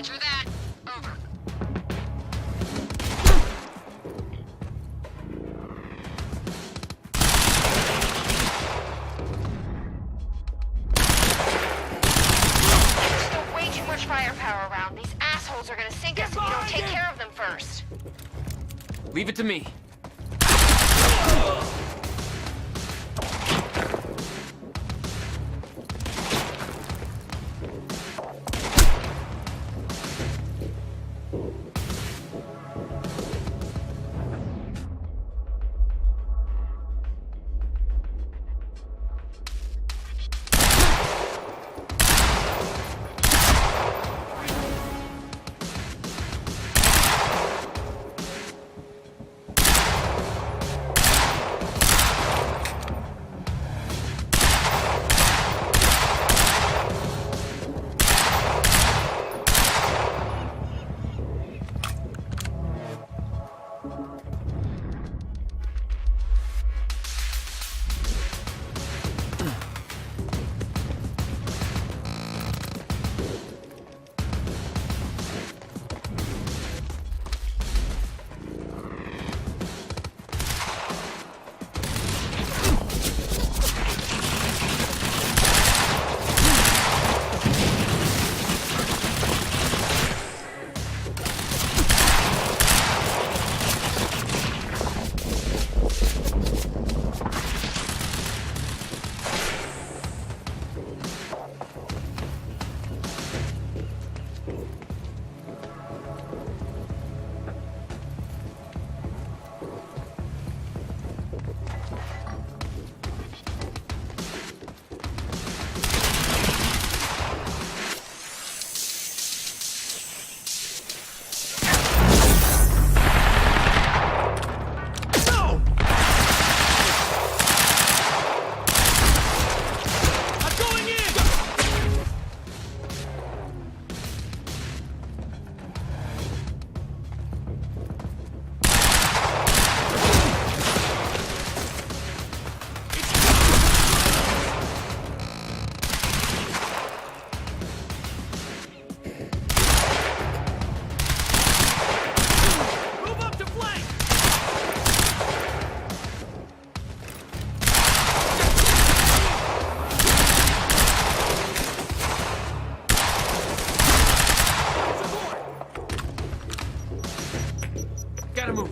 Roger that. Over. There's still way too much firepower around. These assholes are gonna sink us if we don't take care of them first. Leave it to me. Gotta move.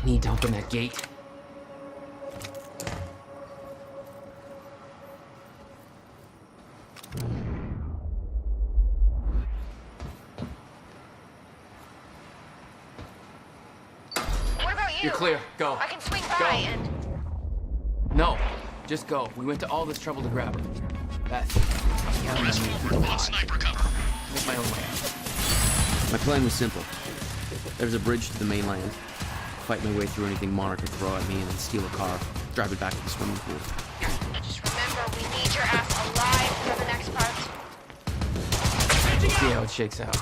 Need to open that gate. What about you? You're clear. Go. I can swing by Go. and... No, just go. We went to all this trouble to grab her. Beth, Sniper cover. make my own way out. My plan was simple. There's a bridge to the mainland. Fight my way through anything Monarch could throw at me and then steal a car, drive it back to the swimming pool. Just remember, we need your ass alive for the next part. See how it shakes out.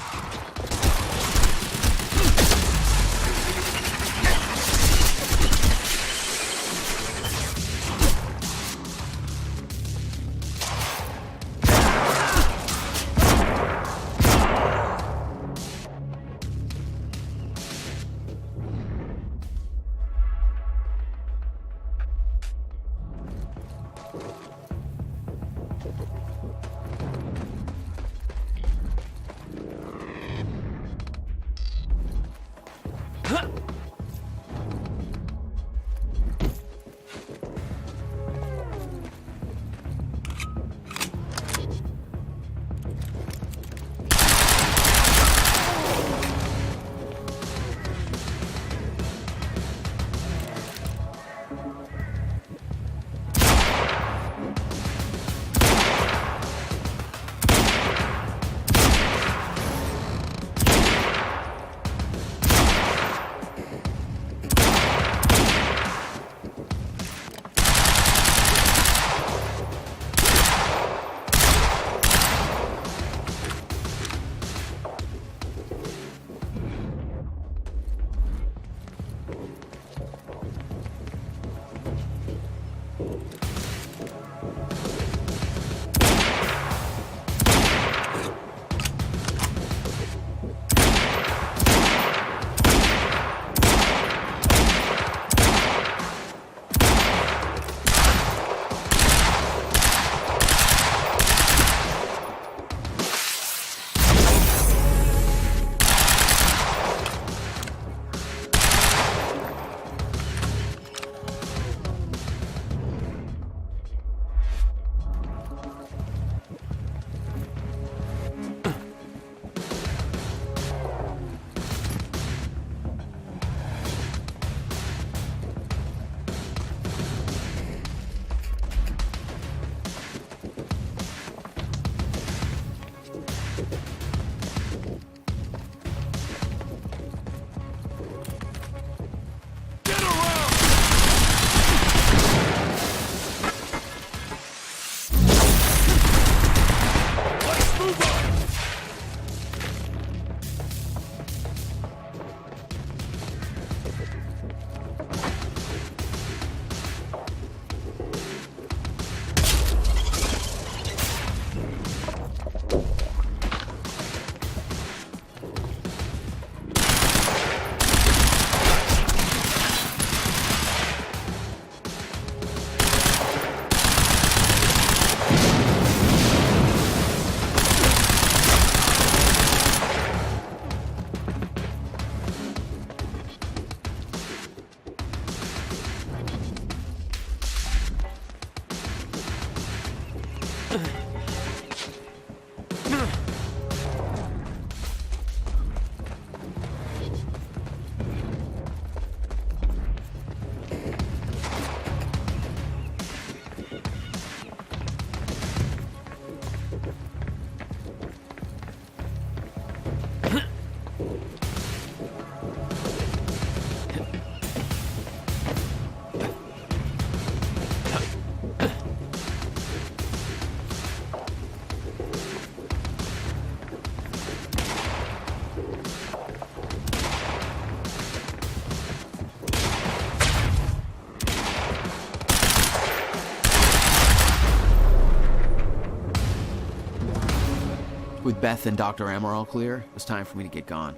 With Beth and Dr. Amor all clear, it was time for me to get gone.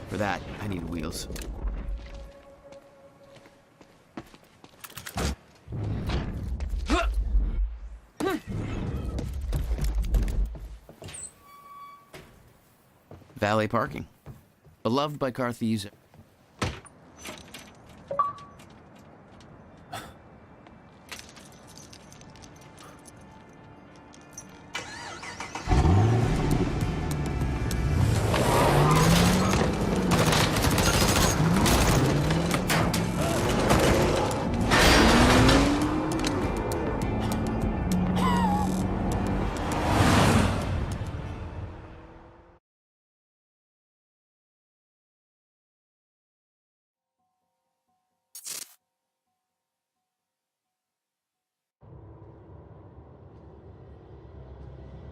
For that, I needed wheels. Valet parking. Beloved by car thieves.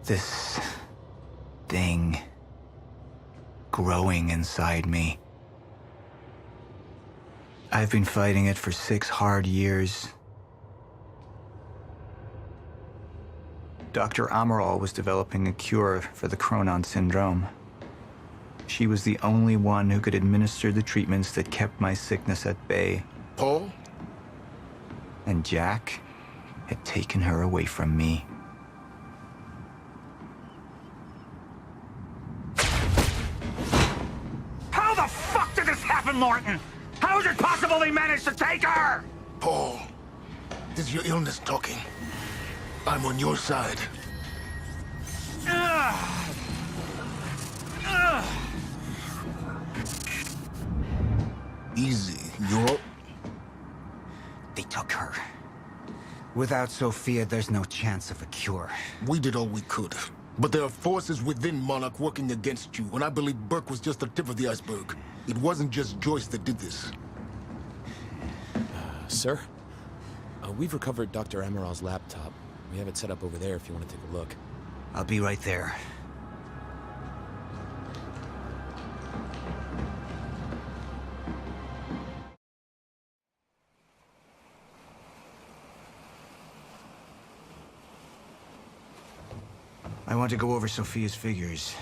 This thing growing inside me. I've been fighting it for 6 hard years. Dr. Amaral was developing a cure for the Cronon syndrome. She was the only one who could administer the treatments that kept my sickness at bay. Paul? And Jack had taken her away from me. How the fuck did this happen, Morton? How is it possible they managed to take her? Paul, this is your illness talking. I'm on your side. Easy, you're... They took her. Without Sophia, there's no chance of a cure. We did all we could. But there are forces within Monarch working against you, and I believe Burke was just the tip of the iceberg. It wasn't just Joyce that did this. Sir? We've recovered Dr. Amaral's laptop. We have it set up over there if you want to take a look. I'll be right there. I want to go over Sophia's figures.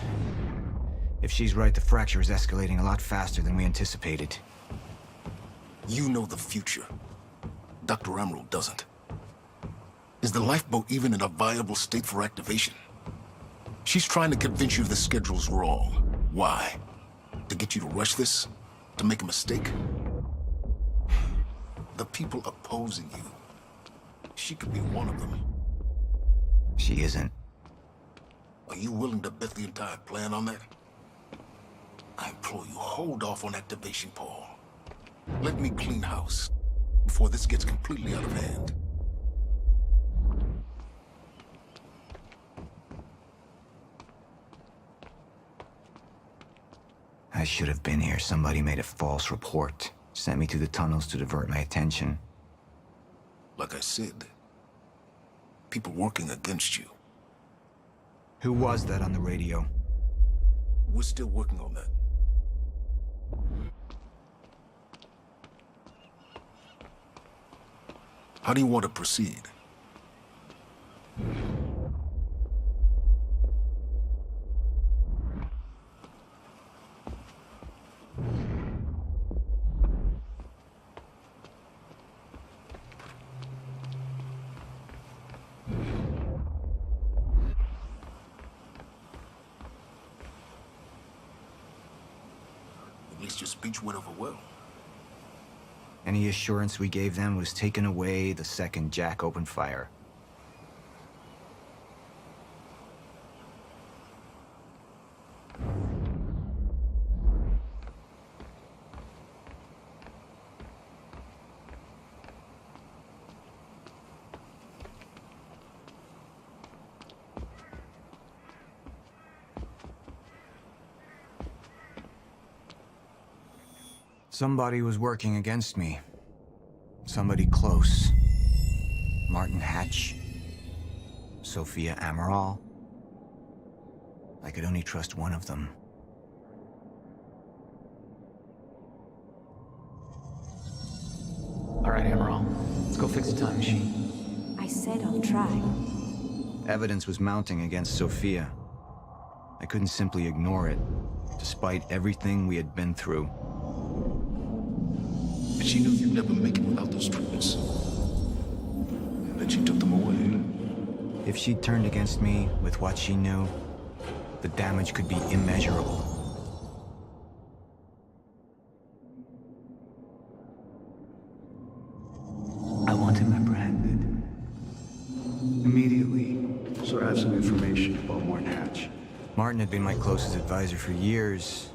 If she's right, the fracture is escalating a lot faster than we anticipated. You know the future. Dr. Amaral doesn't. Is the lifeboat even in a viable state for activation? She's trying to convince you the schedule's wrong. Why? To get you to rush this? To make a mistake? The people opposing you. She could be one of them. She isn't. Are you willing to bet the entire plan on that? I implore you, hold off on activation, Paul. Let me clean house before this gets completely out of hand. I should have been here. Somebody made a false report. Sent me to the tunnels to divert my attention. Like I said, people working against you. Who was that on the radio? We're still working on that. How do you want to proceed? At least your speech went over well. Any assurance we gave them was taken away the second Jack opened fire. Somebody was working against me. Somebody close. Martin Hatch. Sophia Amaral. I could only trust one of them. All right, Amaral. Let's go fix the time machine. I said I'll try. Evidence was mounting against Sophia. I couldn't simply ignore it, despite everything we had been through. And she knew you'd never make it without those treatments. And then she took them away. If she'd turned against me with what she knew, the damage could be immeasurable. I want him apprehended. Immediately, so I have some information about Martin Hatch. Martin had been my closest advisor for years.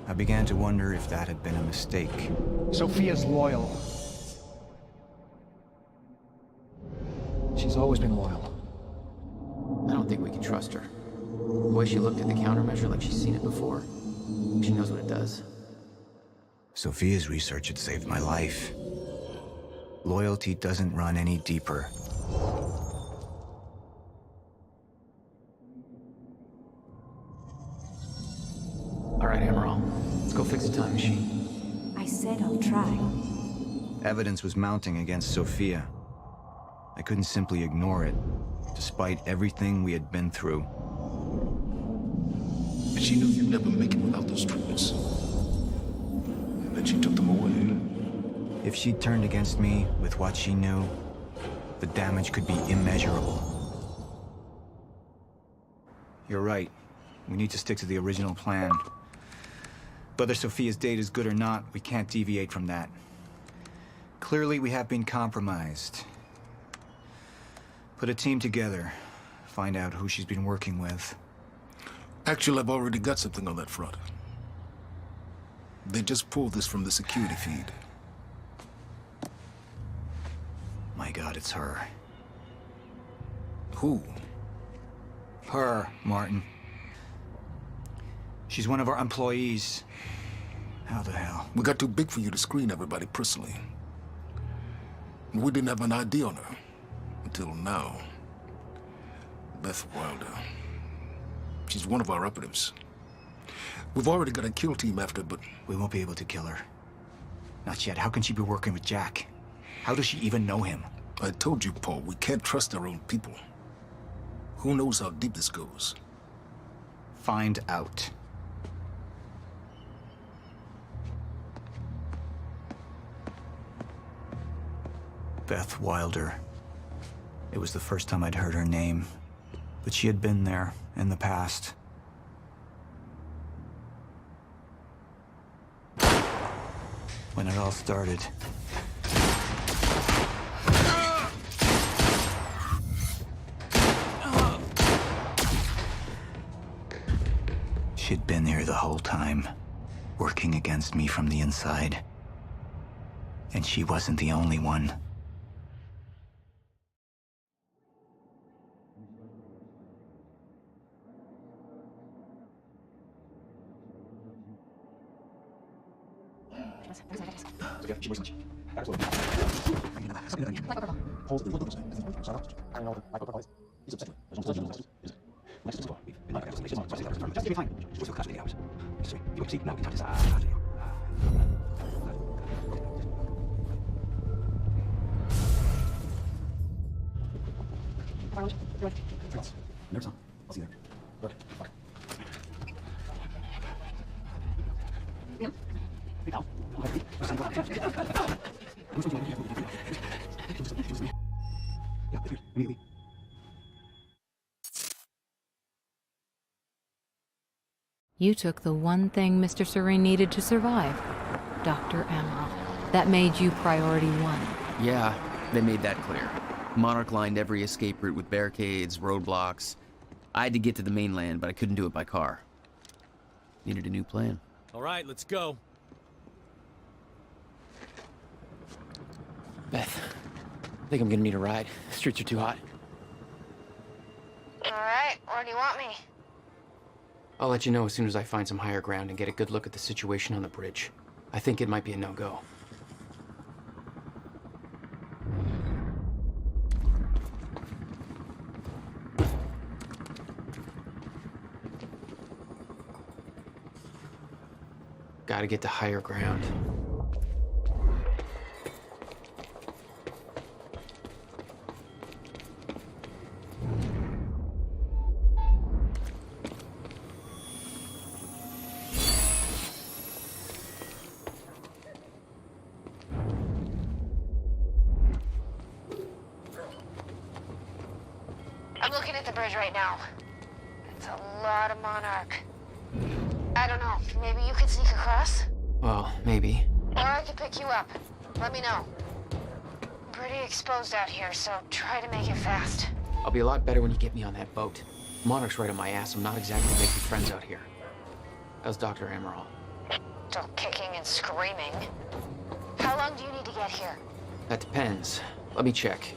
I began to wonder if that had been a mistake. Sophia's loyal. She's always been loyal. I don't think we can trust her. The way she looked at the countermeasure like she's seen it before. She knows what it does. Sophia's research had saved my life. Loyalty doesn't run any deeper. All right, Amaral. Let's go fix the time machine. I said I'll try. Evidence was mounting against Sophia. I couldn't simply ignore it, despite everything we had been through. And she knew you'd never make it without those treatments. And then she took them away. If she'd turned against me with what she knew, the damage could be immeasurable. You're right. We need to stick to the original plan. Whether Sophia's date is good or not, we can't deviate from that. Clearly, we have been compromised. Put a team together. Find out who she's been working with. Actually, I've already got something on that front. They just pulled this from the security feed. My God, it's her. Who? Her, Martin. She's one of our employees. How the hell? We got too big for you to screen everybody personally. And we didn't have an ID on her. Until now. Beth Wilder. She's one of our operatives. We've already got a kill team after, but... We won't be able to kill her. Not yet. How can she be working with Jack? How does she even know him? I told you, Paul, we can't trust our own people. Who knows how deep this goes? Find out. Beth Wilder. It was the first time I'd heard her name, but she had been there in the past. When it all started. She'd been here the whole time, working against me from the inside. And she wasn't the only one. You took the one thing Mr. Serene needed to survive, Dr. Amaral. That made you priority one. Yeah, they made that clear. Monarch lined every escape route with barricades, roadblocks. I had to get to the mainland, but I couldn't do it by car. Needed a new plan. All right, let's go. Beth, I think I'm gonna need a ride. The streets are too hot. All right, where do you want me? I'll let you know as soon as I find some higher ground and get a good look at the situation on the bridge. I think it might be a no-go. Gotta get to higher ground. I'm looking at the bridge right now. It's a lot of Monarch. I don't know, maybe you could sneak across? Well, maybe. Or I could pick you up. Let me know. I'm pretty exposed out here, so try to make it fast. I'll be a lot better when you get me on that boat. Monarch's right on my ass. I'm not exactly making friends out here. How's Dr. Amaral? Still kicking and screaming. How long do you need to get here? That depends. Let me check.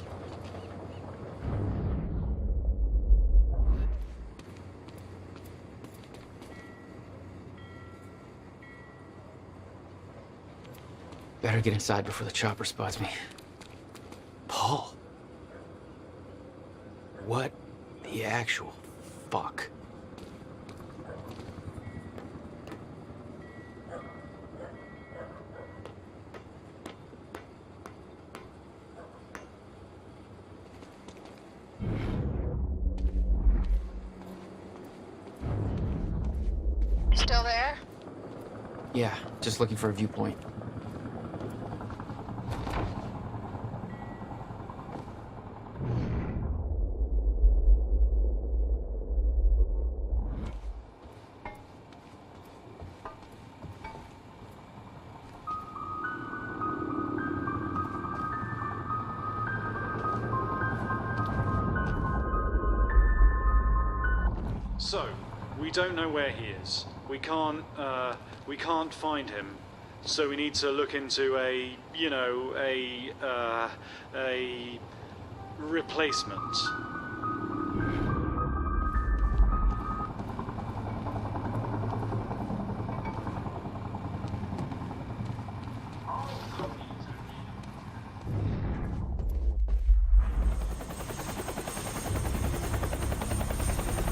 Better get inside before the chopper spots me. Paul. What the actual fuck? Still there? Yeah, just looking for a viewpoint. So, we don't know where he is. We can't find him. So we need to look into a replacement.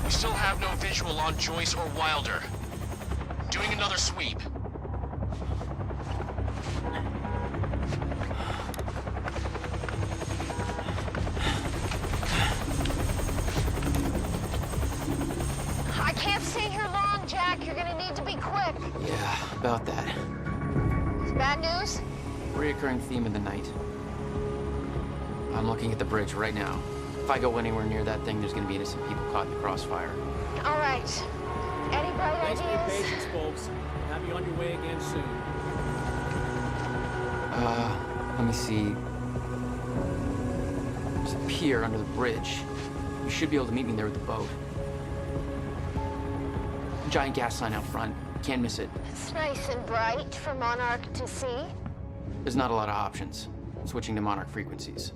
We still have no visual on Joyce or Wilder. Doing another sweep. I can't stay here long, Jack. You're gonna need to be quick. Yeah, about that. Bad news? Reoccurring theme of the night. I'm looking at the bridge right now. If I go anywhere near that thing, there's gonna be innocent people caught in the crossfire. All right. Any bright Thanks for your ideas? patience, folks. Have you on your way again soon. Let me see. There's a pier under the bridge. You should be able to meet me there with the boat. Giant gas sign out front. Can't miss it. It's nice and bright for Monarch to see. There's not a lot of options. I'm switching to Monarch frequencies.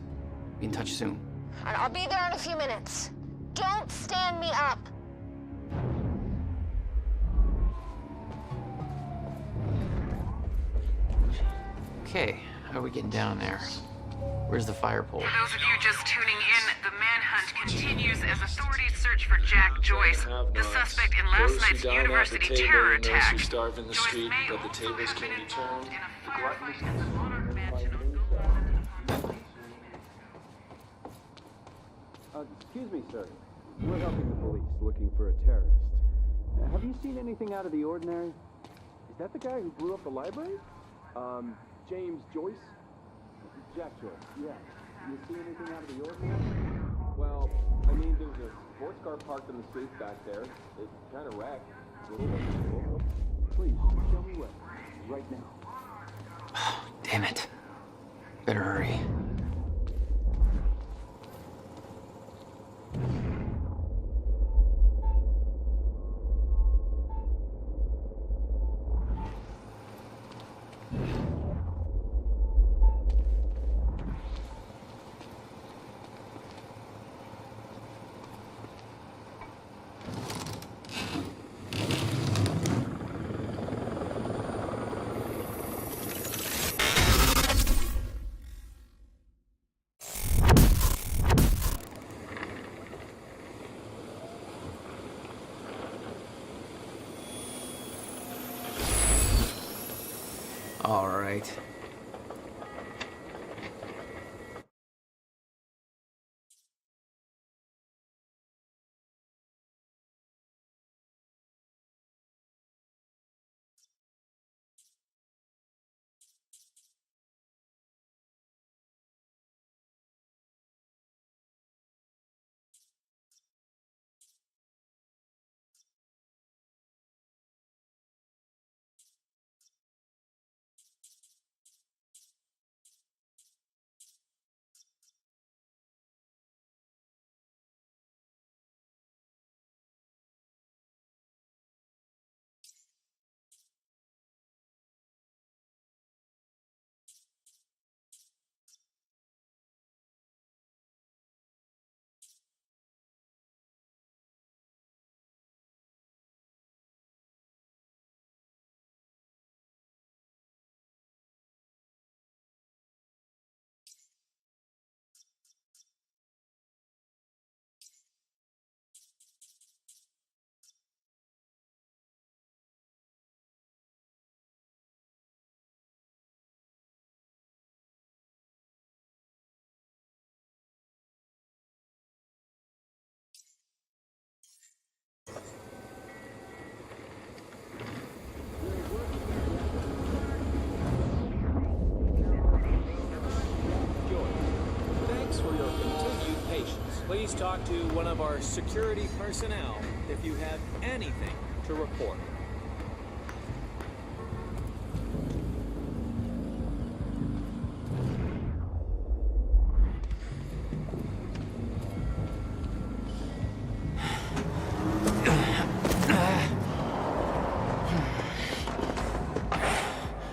Be in touch soon. I'll be there in a few minutes. Don't stand me up. Okay, how are we getting down there? Where's the fire pole? For those of you just tuning in, the manhunt continues as authorities search for Jack Joyce, the suspect in last night's university terror attack. Starve in the Joyce street, may but the also tables have can been be involved turned. in a firefight at the Monarch Mansion. Excuse me, sir. We're helping the police looking for a terrorist. Have you seen anything out of the ordinary? Is that the guy who blew up the library? James Joyce? Jack Joyce, yeah. You see anything out of the ordinary? Well, I mean, there's a sports car parked in the street back there. It's kind of wrecked. Please, show me where. Right now. Damn it. Better hurry. All right. Thanks for your continued patience. Please talk to one of our security personnel if you have anything to report.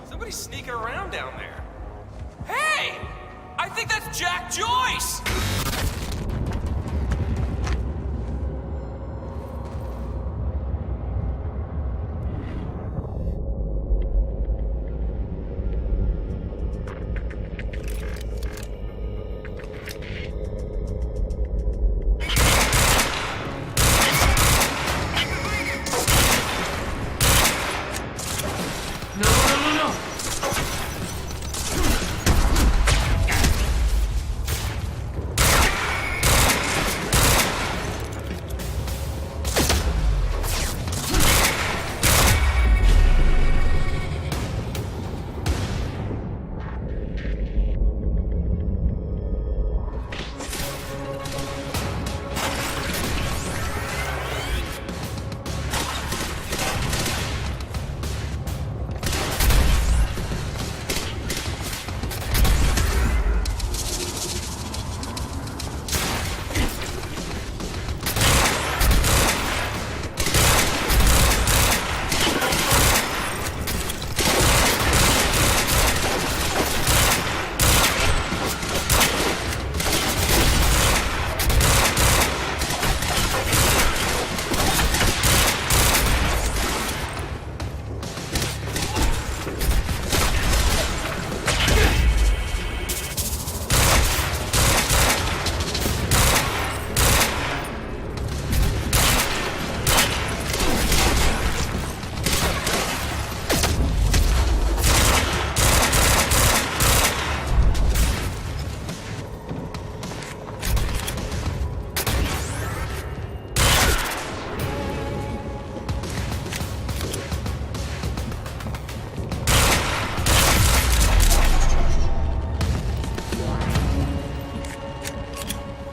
Somebody's sneaking around down there. Hey! I think that's Jack Joyce!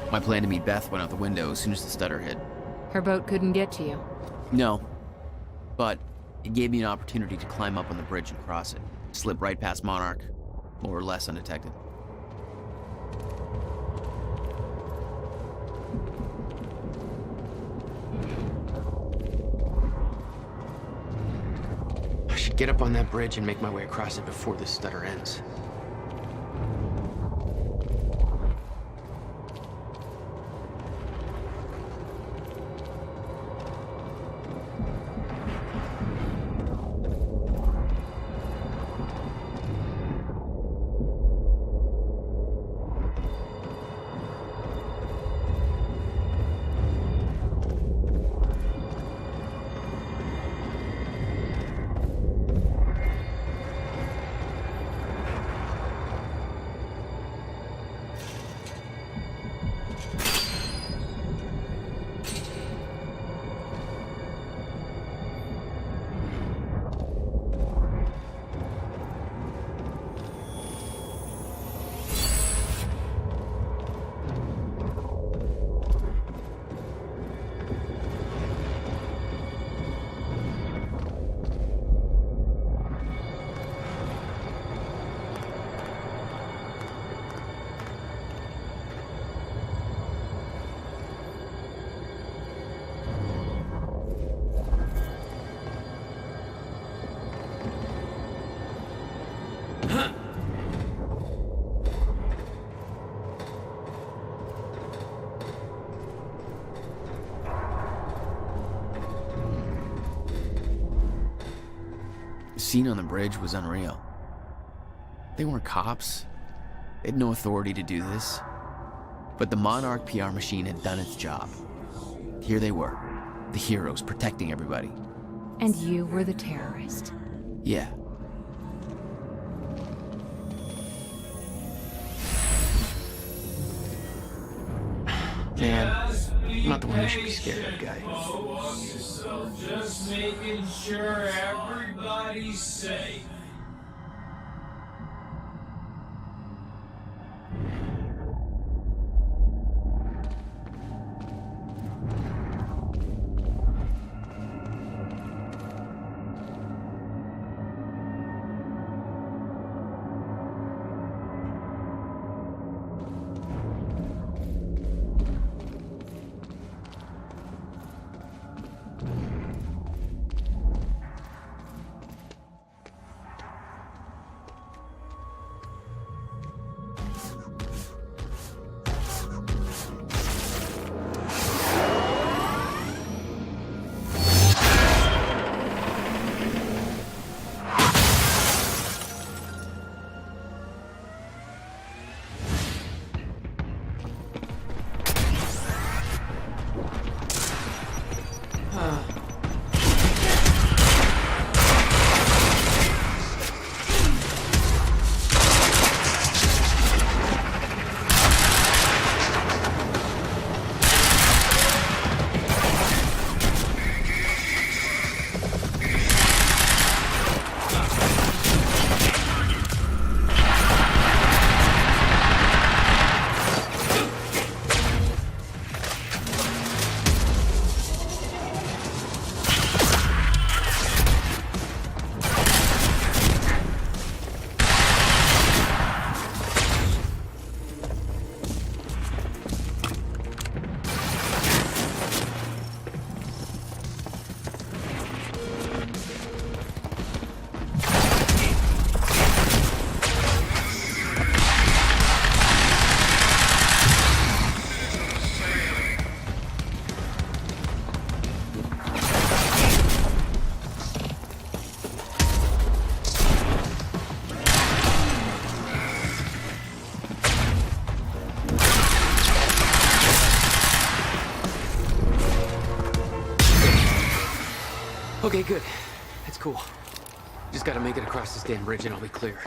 My plan to meet Beth went out the window as soon as the stutter hit. Her boat couldn't get to you. No, but it gave me an opportunity to climb up on the bridge and cross it. Slip right past Monarch, more or less undetected. I should get up on that bridge and make my way across it before this stutter ends. The scene on the bridge was unreal. They weren't cops. They had no authority to do this. But the Monarch PR machine had done its job. Here they were, the heroes protecting everybody. And you were the terrorist. Yeah. Man, I'm not the one who should be scared of, guy. Just making sure everybody's safe. Okay, good. That's cool. Just gotta make it across this damn bridge and I'll be clear.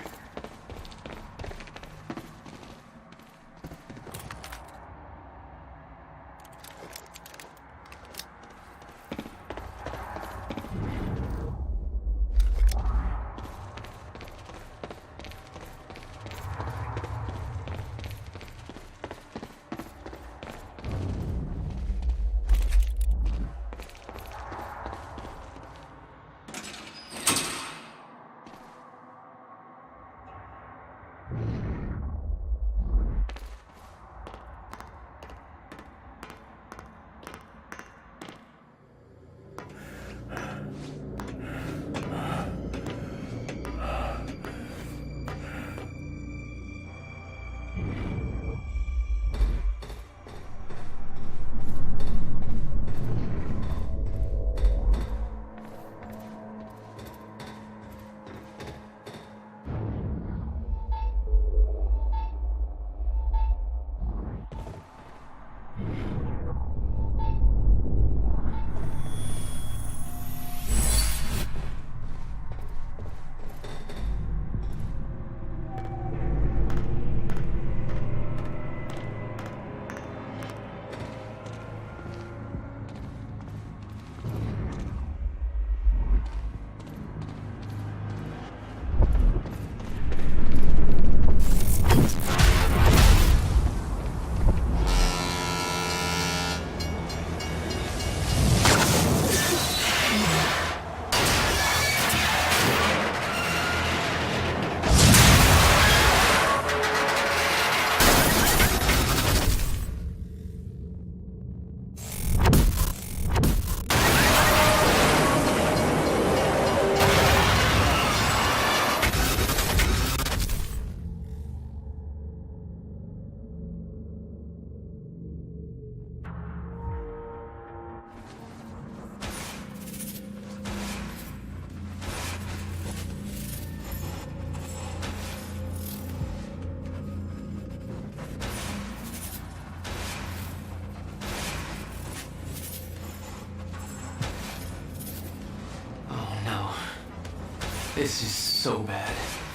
This is so bad.